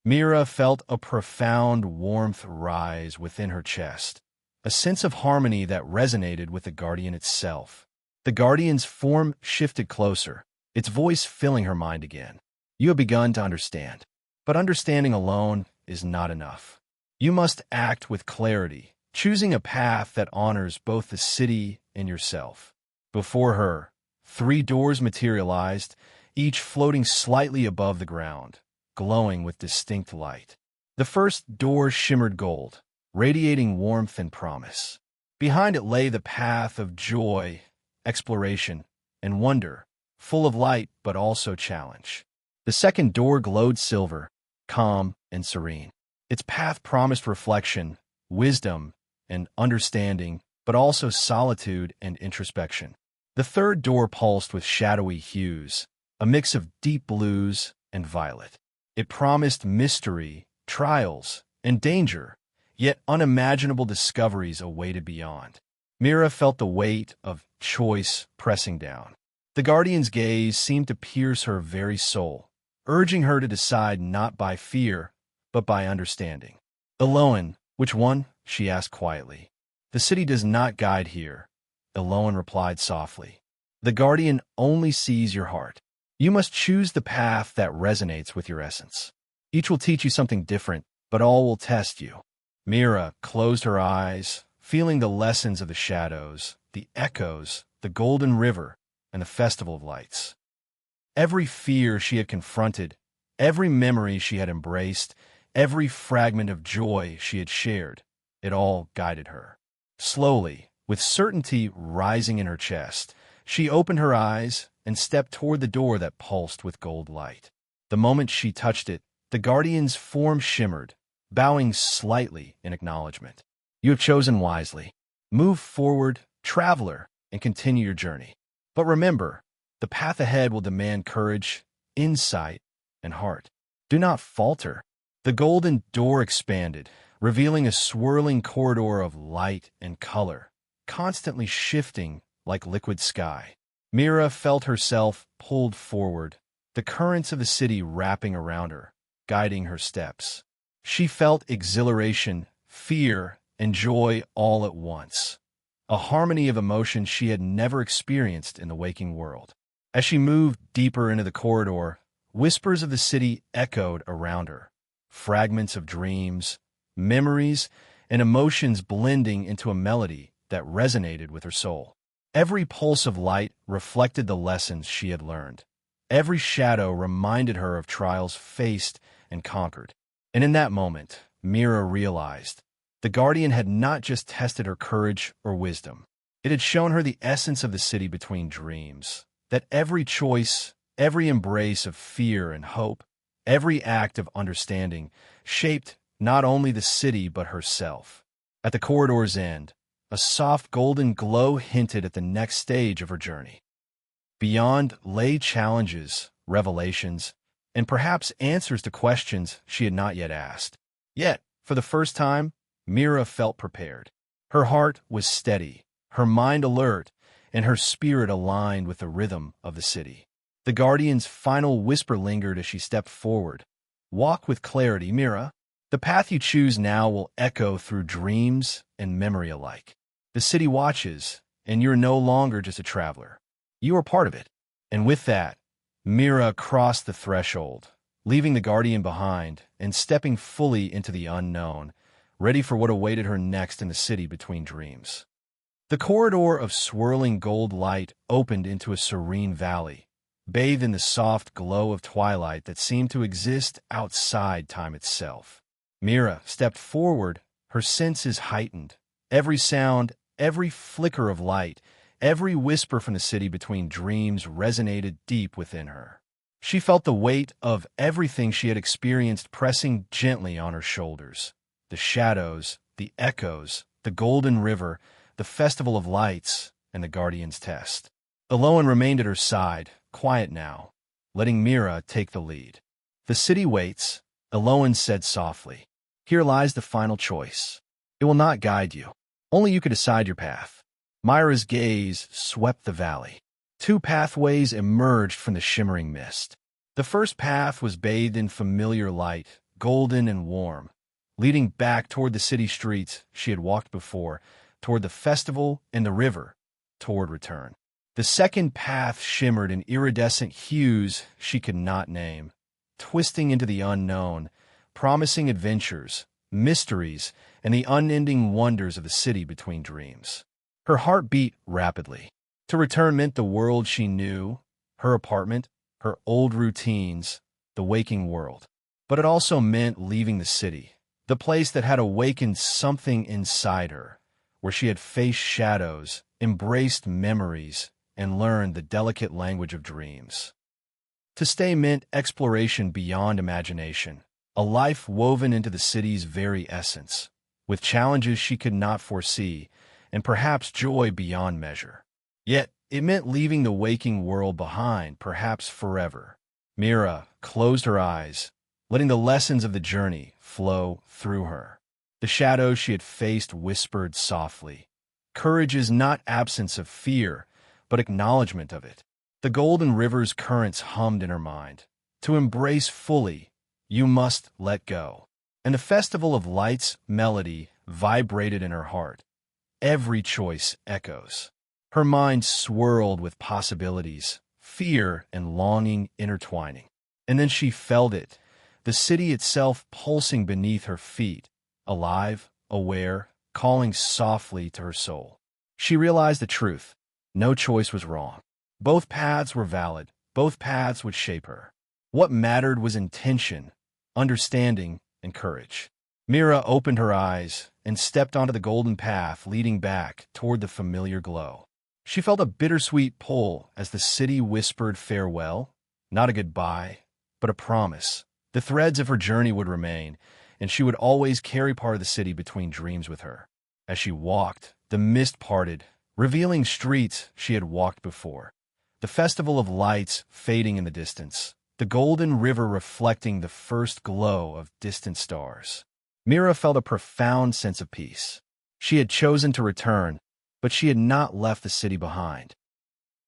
Mira felt a profound warmth rise within her chest, a sense of harmony that resonated with the guardian itself. The guardian's form shifted closer, its voice filling her mind again. "You have begun to understand. But understanding alone is not enough. You must act with clarity, choosing a path that honors both the city and yourself." Before her, 3 doors materialized, each floating slightly above the ground, glowing with distinct light. The first door shimmered gold, radiating warmth and promise. Behind it lay the path of joy, exploration, and wonder, full of light but also challenge. The second door glowed silver, calm and serene. Its path promised reflection, wisdom, and understanding, but also solitude and introspection. The third door pulsed with shadowy hues, a mix of deep blues and violet. It promised mystery, trials, and danger, yet unimaginable discoveries awaited beyond. Mira felt the weight of choice pressing down. The guardian's gaze seemed to pierce her very soul, urging her to decide not by fear, but by understanding. "Eloan, which one?" she asked quietly. "The city does not guide here," Eloan replied softly. "The guardian only sees your heart. You must choose the path that resonates with your essence. Each will teach you something different, but all will test you." Mira closed her eyes, feeling the lessons of the shadows, the echoes, the golden river, and the festival of lights. Every fear she had confronted, every memory she had embraced, every fragment of joy she had shared, it all guided her. Slowly, with certainty rising in her chest, she opened her eyes and stepped toward the door that pulsed with gold light. The moment she touched it, the guardian's form shimmered, bowing slightly in acknowledgement. "You have chosen wisely. Move forward, traveler, and continue your journey. But remember, the path ahead will demand courage, insight, and heart. Do not falter." The golden door expanded, revealing a swirling corridor of light and color, constantly shifting like liquid sky. Mira felt herself pulled forward, the currents of the city wrapping around her, guiding her steps. She felt exhilaration, fear, and joy all at once, a harmony of emotions she had never experienced in the waking world. As she moved deeper into the corridor, whispers of the city echoed around her, fragments of dreams, memories, and emotions blending into a melody that resonated with her soul. Every pulse of light reflected the lessons she had learned. Every shadow reminded her of trials faced and conquered. And in that moment, Mira realized the guardian had not just tested her courage or wisdom. It had shown her the essence of the city between dreams, that every choice, every embrace of fear and hope, every act of understanding shaped not only the city but herself. At the corridor's end, a soft golden glow hinted at the next stage of her journey. Beyond lay challenges, revelations, and perhaps answers to questions she had not yet asked. Yet, for the first time, Mira felt prepared. Her heart was steady, her mind alert, and her spirit aligned with the rhythm of the city. The guardian's final whisper lingered as she stepped forward. "Walk with clarity, Mira. The path you choose now will echo through dreams and memory alike. The city watches, and you're no longer just a traveler. You are part of it." And with that, Mira crossed the threshold, leaving the guardian behind and stepping fully into the unknown, ready for what awaited her next in the city between dreams. The corridor of swirling gold light opened into a serene valley, bathed in the soft glow of twilight that seemed to exist outside time itself. Mira stepped forward, her senses heightened. Every sound, every flicker of light, every whisper from the city between dreams resonated deep within her. She felt the weight of everything she had experienced pressing gently on her shoulders. The shadows, the echoes, the golden river, the festival of lights, and the guardian's test. Eloan remained at her side, quiet now, letting Mira take the lead. "The city waits," Eloan said softly. "Here lies the final choice. It will not guide you. Only you can decide your path." Mira's gaze swept the valley. Two pathways emerged from the shimmering mist. The first path was bathed in familiar light, golden and warm, leading back toward the city streets she had walked before, toward the festival and the river, toward return. The second path shimmered in iridescent hues she could not name, twisting into the unknown, promising adventures, mysteries, and the unending wonders of the city between dreams. Her heart beat rapidly. To return meant the world she knew, her apartment, her old routines, the waking world. But it also meant leaving the city, the place that had awakened something inside her, where she had faced shadows, embraced memories, and learned the delicate language of dreams. To stay meant exploration beyond imagination, a life woven into the city's very essence, with challenges she could not foresee, and perhaps joy beyond measure. Yet, it meant leaving the waking world behind, perhaps forever. Mira closed her eyes, letting the lessons of the journey flow through her. The shadows she had faced whispered softly. Courage is not absence of fear, but acknowledgement of it. The golden river's currents hummed in her mind. To embrace fully, you must let go. And the festival of light's melody vibrated in her heart. Every choice echoes. Her mind swirled with possibilities, fear and longing intertwining. And then she felt it, the city itself pulsing beneath her feet, alive, aware, calling softly to her soul. She realized the truth. No choice was wrong. Both paths were valid. Both paths would shape her. What mattered was intention, understanding, and courage. Mira opened her eyes and stepped onto the golden path leading back toward the familiar glow. She felt a bittersweet pull as the city whispered farewell, not a goodbye, but a promise. The threads of her journey would remain, and she would always carry part of the city between dreams with her. As she walked, the mist parted, revealing streets she had walked before. The festival of lights fading in the distance, the golden river reflecting the first glow of distant stars. Mira felt a profound sense of peace. She had chosen to return, but she had not left the city behind.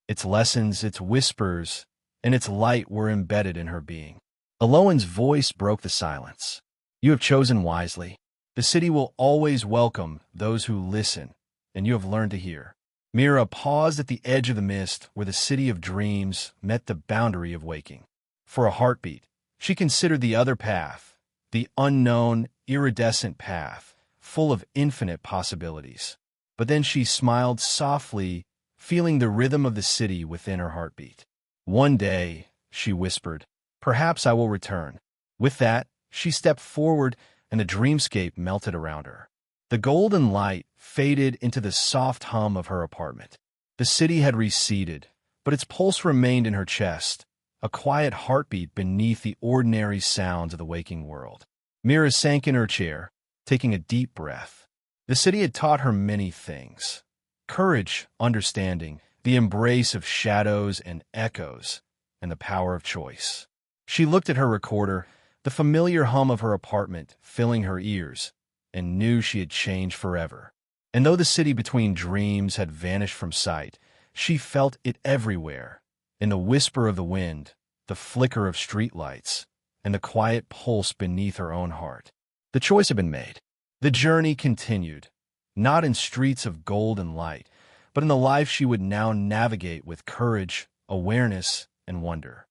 Its lessons, its whispers, and its light were embedded in her being. Eloan's voice broke the silence. "You have chosen wisely. The city will always welcome those who listen, and you have learned to hear." Mira paused at the edge of the mist where the city of dreams met the boundary of waking. For a heartbeat, she considered the other path, the unknown, iridescent path, full of infinite possibilities. But then she smiled softly, feeling the rhythm of the city within her heartbeat. "One day," she whispered, "perhaps I will return." With that, she stepped forward, and the dreamscape melted around her. The golden light faded into the soft hum of her apartment. The city had receded, but its pulse remained in her chest, a quiet heartbeat beneath the ordinary sounds of the waking world. Mira sank in her chair, taking a deep breath. The city had taught her many things: courage, understanding, the embrace of shadows and echoes, and the power of choice. She looked at her recorder, the familiar hum of her apartment filling her ears, and knew she had changed forever. And though the city between dreams had vanished from sight, she felt it everywhere, in the whisper of the wind, the flicker of streetlights, and the quiet pulse beneath her own heart. The choice had been made. The journey continued, not in streets of gold and light, but in the life she would now navigate with courage, awareness, and wonder.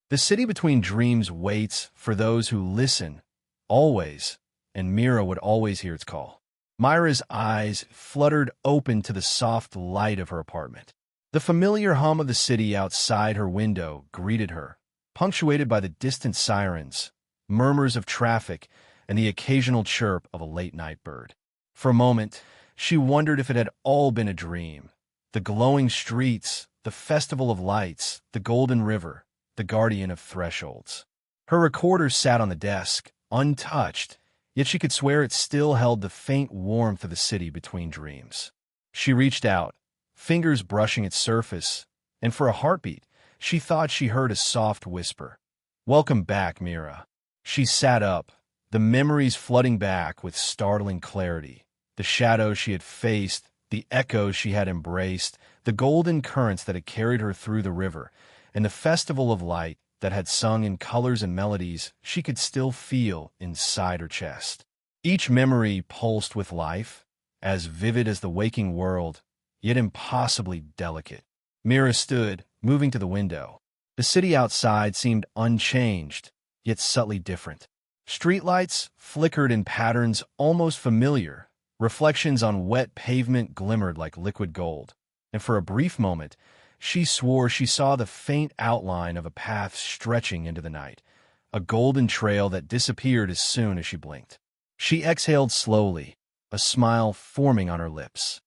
The city between dreams waits for those who listen, always, and Mira would always hear its call. Myra's eyes fluttered open to the soft light of her apartment. The familiar hum of the city outside her window greeted her, punctuated by the distant sirens, murmurs of traffic, and the occasional chirp of a late-night bird. For a moment, she wondered if it had all been a dream. The glowing streets, the festival of lights, the golden river, the guardian of thresholds. Her recorder sat on the desk, untouched, yet she could swear it still held the faint warmth of the city between dreams. She reached out, fingers brushing its surface, and for a heartbeat, she thought she heard a soft whisper. "Welcome back, Mira." She sat up, the memories flooding back with startling clarity. The shadows she had faced, the echoes she had embraced, the golden currents that had carried her through the river, and the festival of light that had sung in colors and melodies she could still feel inside her chest. Each memory pulsed with life, as vivid as the waking world, yet impossibly delicate. Mira stood, moving to the window. The city outside seemed unchanged, yet subtly different. Streetlights flickered in patterns almost familiar. Reflections on wet pavement glimmered like liquid gold, and for a brief moment, she swore she saw the faint outline of a path stretching into the night, a golden trail that disappeared as soon as she blinked. She exhaled slowly, a smile forming on her lips.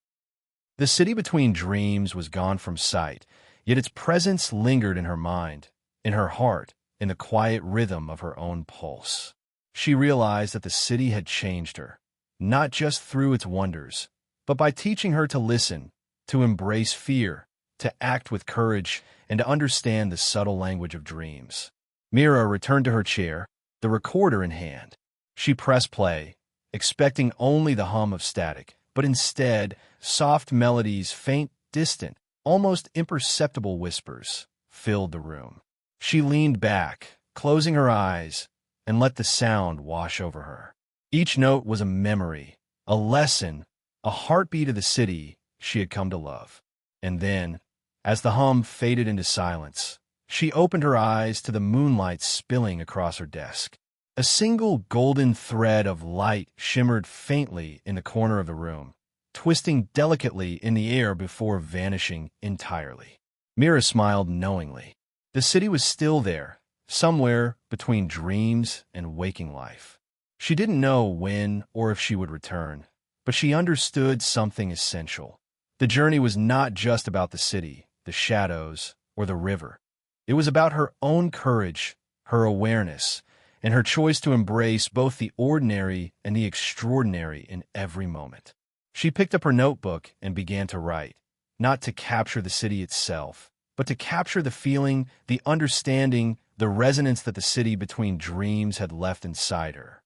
The city between dreams was gone from sight, yet its presence lingered in her mind, in her heart, in the quiet rhythm of her own pulse. She realized that the city had changed her, not just through its wonders, but by teaching her to listen, to embrace fear, to act with courage, and to understand the subtle language of dreams. Mira returned to her chair, the recorder in hand. She pressed play, expecting only the hum of static, but instead, soft melodies, faint, distant, almost imperceptible whispers, filled the room. She leaned back, closing her eyes, and let the sound wash over her. Each note was a memory, a lesson, a heartbeat of the city she had come to love. And then, as the hum faded into silence, she opened her eyes to the moonlight spilling across her desk. A single golden thread of light shimmered faintly in the corner of the room, twisting delicately in the air before vanishing entirely. Mira smiled knowingly. The city was still there, somewhere between dreams and waking life. She didn't know when or if she would return, but she understood something essential. The journey was not just about the city, the shadows, or the river. It was about her own courage, her awareness, and her choice to embrace both the ordinary and the extraordinary in every moment. She picked up her notebook and began to write, not to capture the city itself, but to capture the feeling, the understanding, the resonance that the city between dreams had left inside her.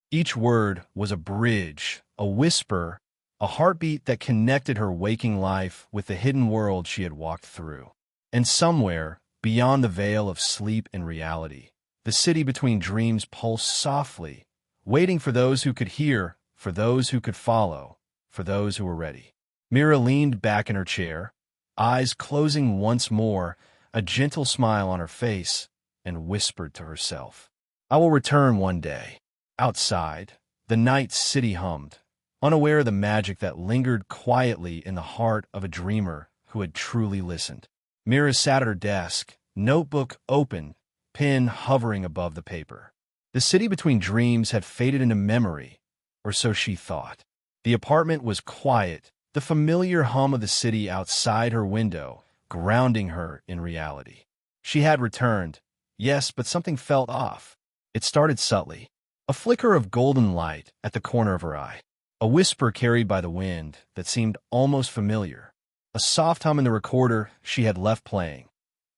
Each word was a bridge, a whisper, a heartbeat that connected her waking life with the hidden world she had walked through. And somewhere, beyond the veil of sleep and reality, the city between dreams pulsed softly, waiting for those who could hear, for those who could follow, for those who were ready. Mira leaned back in her chair, eyes closing once more, a gentle smile on her face, and whispered to herself, "I will return one day." Outside, the night city hummed, unaware of the magic that lingered quietly in the heart of a dreamer who had truly listened. Mira sat at her desk, notebook open, pen hovering above the paper. The city between dreams had faded into memory, or so she thought. The apartment was quiet, the familiar hum of the city outside her window, grounding her in reality. She had returned, yes, but something felt off. It started subtly. A flicker of golden light at the corner of her eye. A whisper carried by the wind that seemed almost familiar. A soft hum in the recorder she had left playing,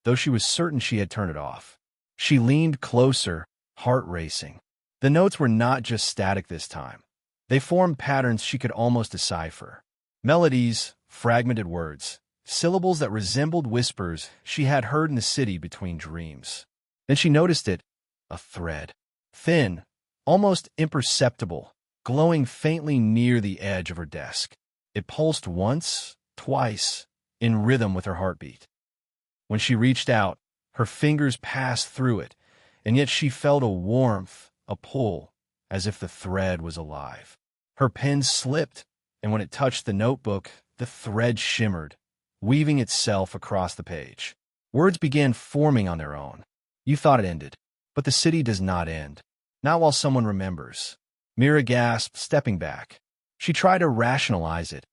though she was certain she had turned it off. She leaned closer, heart racing. The notes were not just static this time. They formed patterns she could almost decipher. Melodies, fragmented words, syllables that resembled whispers she had heard in the city between dreams. Then she noticed it, a thread. Thin, almost imperceptible, glowing faintly near the edge of her desk. It pulsed once, twice, in rhythm with her heartbeat. When she reached out, her fingers passed through it, and yet she felt a warmth, a pull, as if the thread was alive. Her pen slipped, and when it touched the notebook, the thread shimmered, weaving itself across the page. Words began forming on their own. You thought it ended, but the city does not end. Not while someone remembers. Mira gasped, stepping back. She tried to rationalize it.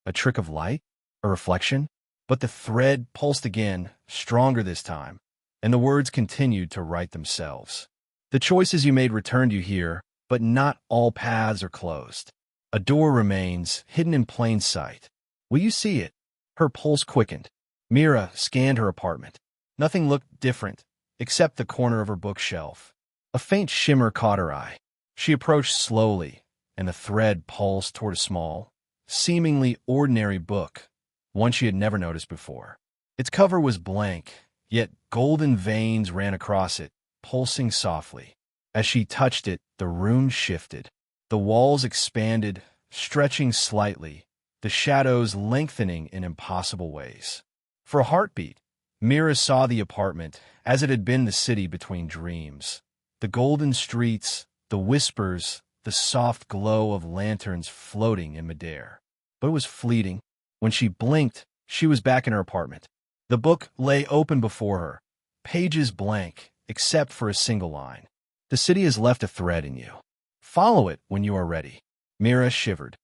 A trick of light? A reflection? But the thread pulsed again, stronger this time, and the words continued to write themselves. The choices you made returned you here, but not all paths are closed. A door remains, hidden in plain sight. Will you see it? Her pulse quickened. Mira scanned her apartment. Nothing looked different, except the corner of her bookshelf. A faint shimmer caught her eye. She approached slowly, and the thread pulsed toward a small, seemingly ordinary book, one she had never noticed before. Its cover was blank, yet golden veins ran across it, pulsing softly. As she touched it, the runes shifted. The walls expanded, stretching slightly, the shadows lengthening in impossible ways. For a heartbeat, Mira saw the apartment as it had been the city between dreams. The golden streets, the whispers, the soft glow of lanterns floating in midair. But it was fleeting. When she blinked, she was back in her apartment. The book lay open before her, pages blank, except for a single line. The city has left a thread in you. Follow it when you are ready. Mira shivered.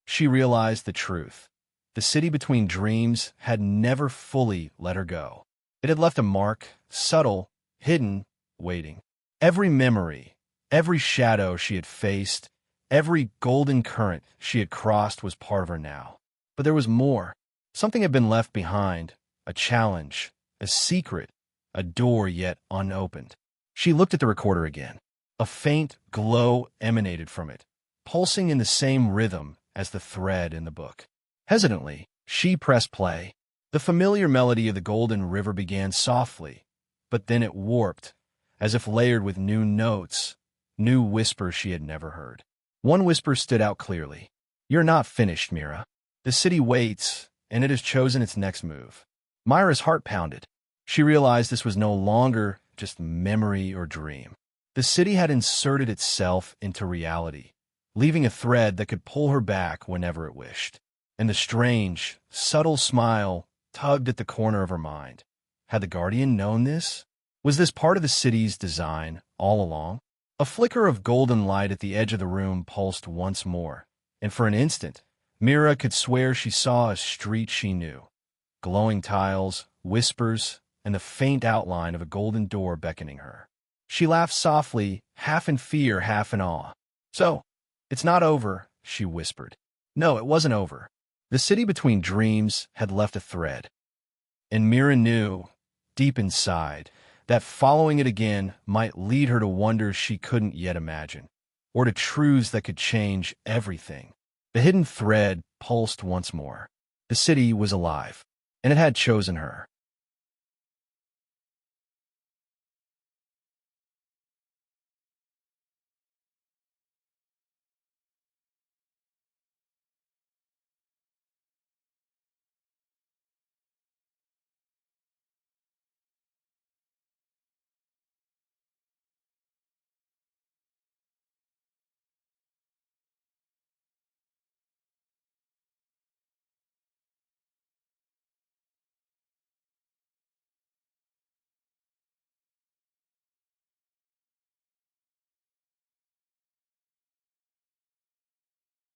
She realized the truth. The city between dreams had never fully let her go. It had left a mark, subtle, hidden, waiting. Every memory, every shadow she had faced, every golden current she had crossed was part of her now. But there was more. Something had been left behind, a challenge, a secret, a door yet unopened. She looked at the recorder again. A faint glow emanated from it, pulsing in the same rhythm as the thread in the book. Hesitantly, she pressed play. The familiar melody of the golden river began softly, but then it warped, as if layered with new notes, new whispers she had never heard. One whisper stood out clearly. You're not finished, Mira. The city waits, and it has chosen its next move. Myra's heart pounded. She realized this was no longer just memory or dream. The city had inserted itself into reality, leaving a thread that could pull her back whenever it wished. And the strange, subtle smile tugged at the corner of her mind. Had the Guardian known this? Was this part of the city's design all along? A flicker of golden light at the edge of the room pulsed once more, and for an instant, Mira could swear she saw a street she knew. Glowing tiles, whispers, and the faint outline of a golden door beckoning her. She laughed softly, half in fear, half in awe. So, it's not over, she whispered. No, it wasn't over. The city between dreams had left a thread. And Mira knew, deep inside, that following it again might lead her to wonders she couldn't yet imagine, or to truths that could change everything. The hidden thread pulsed once more. The city was alive, and it had chosen her.